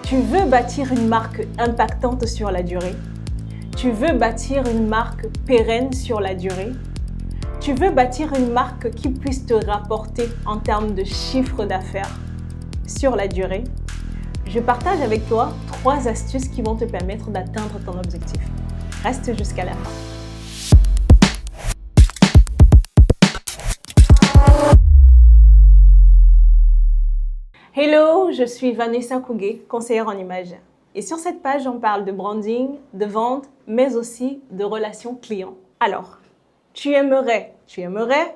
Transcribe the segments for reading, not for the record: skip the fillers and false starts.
Tu veux bâtir une marque impactante sur la durée? Tu veux bâtir une marque pérenne sur la durée? Tu veux bâtir une marque qui puisse te rapporter en termes de chiffre d'affaires sur la durée? Je partage avec toi 3 astuces qui vont te permettre d'atteindre ton objectif. Reste jusqu'à la fin. Hello, je suis Vanessa Kougué, conseillère en images. Et sur cette page, on parle de branding, de vente, mais aussi de relations clients. Alors, tu aimerais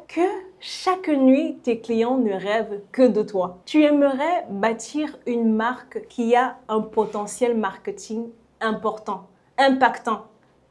que chaque nuit, tes clients ne rêvent que de toi. Tu aimerais bâtir une marque qui a un potentiel marketing important, impactant,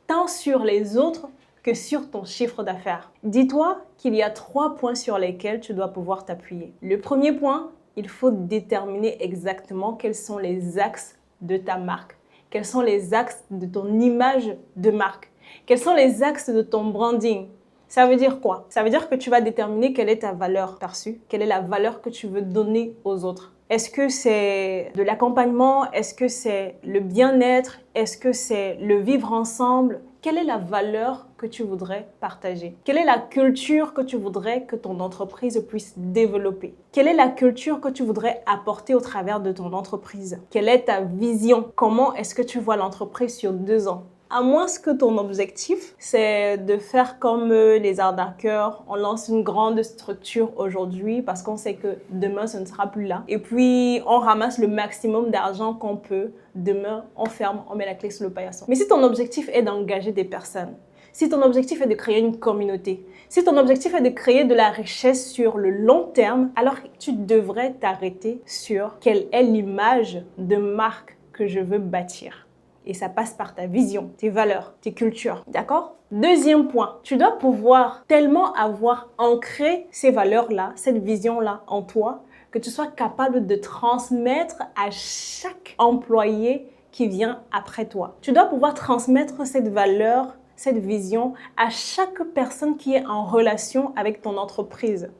tant sur les autres que sur ton chiffre d'affaires. Dis-toi qu'il y a 3 points sur lesquels tu dois pouvoir t'appuyer. Le premier point, il faut déterminer exactement quels sont les axes de ta marque, quels sont les axes de ton image de marque, quels sont les axes de ton branding. Ça veut dire quoi? Ça veut dire que tu vas déterminer quelle est ta valeur perçue, quelle est la valeur que tu veux donner aux autres. Est-ce que c'est de l'accompagnement? Est-ce que c'est le bien-être? Est-ce que c'est le vivre ensemble? Quelle est la valeur que tu voudrais partager? Quelle est la culture que tu voudrais que ton entreprise puisse développer? Quelle est la culture que tu voudrais apporter au travers de ton entreprise? Quelle est ta vision? Comment est-ce que tu vois l'entreprise sur 2 ans? À moins que ton objectif, c'est de faire comme les arnaqueurs. On lance une grande structure aujourd'hui parce qu'on sait que demain, ce ne sera plus là. Et puis, on ramasse le maximum d'argent qu'on peut. Demain, on ferme, on met la clé sous le paillasson. Mais si ton objectif est d'engager des personnes, si ton objectif est de créer une communauté, si ton objectif est de créer de la richesse sur le long terme, alors tu devrais t'arrêter sur quelle est l'image de marque que je veux bâtir. Et ça passe par ta vision, tes valeurs, tes cultures. D'accord? Deuxième point, tu dois pouvoir tellement avoir ancré ces valeurs-là, cette vision-là en toi, que tu sois capable de transmettre à chaque employé qui vient après toi. Tu dois pouvoir transmettre cette valeur, cette vision à chaque personne qui est en relation avec ton entreprise.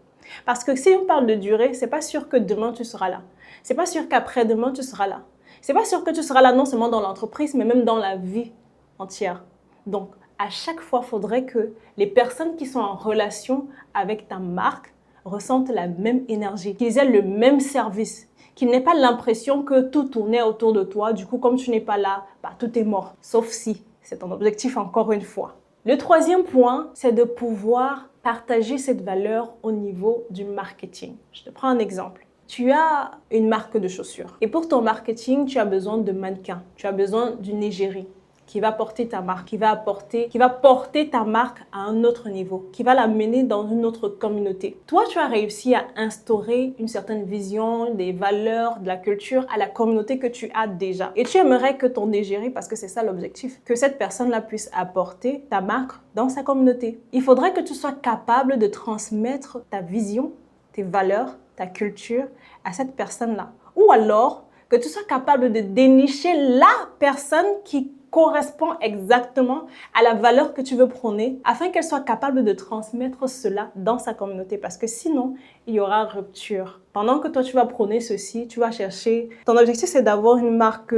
Parce que si on parle de durée, c'est pas sûr que demain tu seras là. C'est pas sûr qu'après-demain tu seras là. C'est pas sûr que tu seras là non seulement dans l'entreprise, mais même dans la vie entière. Donc, à chaque fois, il faudrait que les personnes qui sont en relation avec ta marque ressentent la même énergie, qu'ils aient le même service, qu'ils n'aient pas l'impression que tout tournait autour de toi. Du coup, comme tu n'es pas là, tout est mort. Sauf si c'est ton objectif encore une fois. Le troisième point, c'est de pouvoir partager cette valeur au niveau du marketing. Je te prends un exemple. Tu as une marque de chaussures et pour ton marketing, tu as besoin de mannequins. Tu as besoin d'une égérie qui va porter ta marque, qui va porter ta marque à un autre niveau, qui va l'amener dans une autre communauté. Toi, tu as réussi à instaurer une certaine vision, des valeurs, de la culture à la communauté que tu as déjà. Et tu aimerais que ton égérie, parce que c'est ça l'objectif, que cette personne-là puisse apporter ta marque dans sa communauté. Il faudrait que tu sois capable de transmettre ta vision, tes valeurs, ta culture à cette personne-là. Ou alors, que tu sois capable de dénicher la personne qui correspond exactement à la valeur que tu veux prôner afin qu'elle soit capable de transmettre cela dans sa communauté. Parce que sinon, il y aura rupture. Pendant que toi, tu vas prôner ceci, tu vas chercher... Ton objectif, c'est d'avoir une marque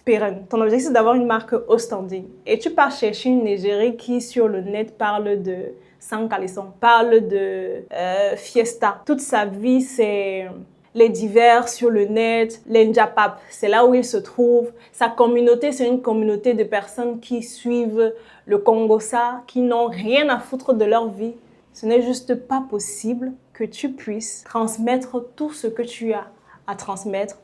pérenne. Ton objectif, c'est d'avoir une marque au standing. Et tu pars chercher une égérie qui, sur le net, parle de... Sans caleçon, parle de fiesta. Toute sa vie, c'est les divers sur le net, les njapap, c'est là où il se trouve. Sa communauté, c'est une communauté de personnes qui suivent le Congossa, qui n'ont rien à foutre de leur vie. Ce n'est juste pas possible que tu puisses transmettre tout ce que tu as à transmettre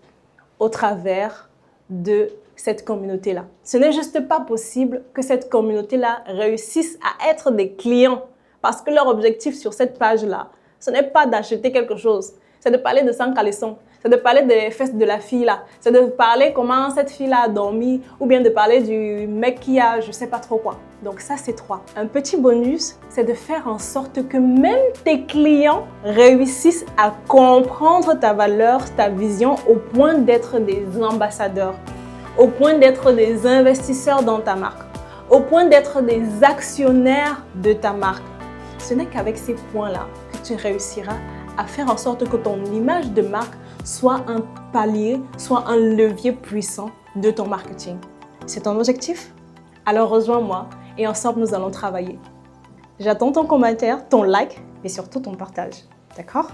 au travers de cette communauté-là. Ce n'est juste pas possible que cette communauté-là réussisse à être des clients. Parce que leur objectif sur cette page-là, ce n'est pas d'acheter quelque chose. C'est de parler de sans caleçon. C'est de parler des fesses de la fille-là. C'est de parler comment cette fille-là a dormi. Ou bien de parler du mec qui a je sais pas trop quoi. Donc ça, c'est 3. Un petit bonus, c'est de faire en sorte que même tes clients réussissent à comprendre ta valeur, ta vision au point d'être des ambassadeurs. Au point d'être des investisseurs dans ta marque. Au point d'être des actionnaires de ta marque. Ce n'est qu'avec ces points-là que tu réussiras à faire en sorte que ton image de marque soit un palier, soit un levier puissant de ton marketing. C'est ton objectif? Alors rejoins-moi et ensemble nous allons travailler. J'attends ton commentaire, ton like et surtout ton partage. D'accord?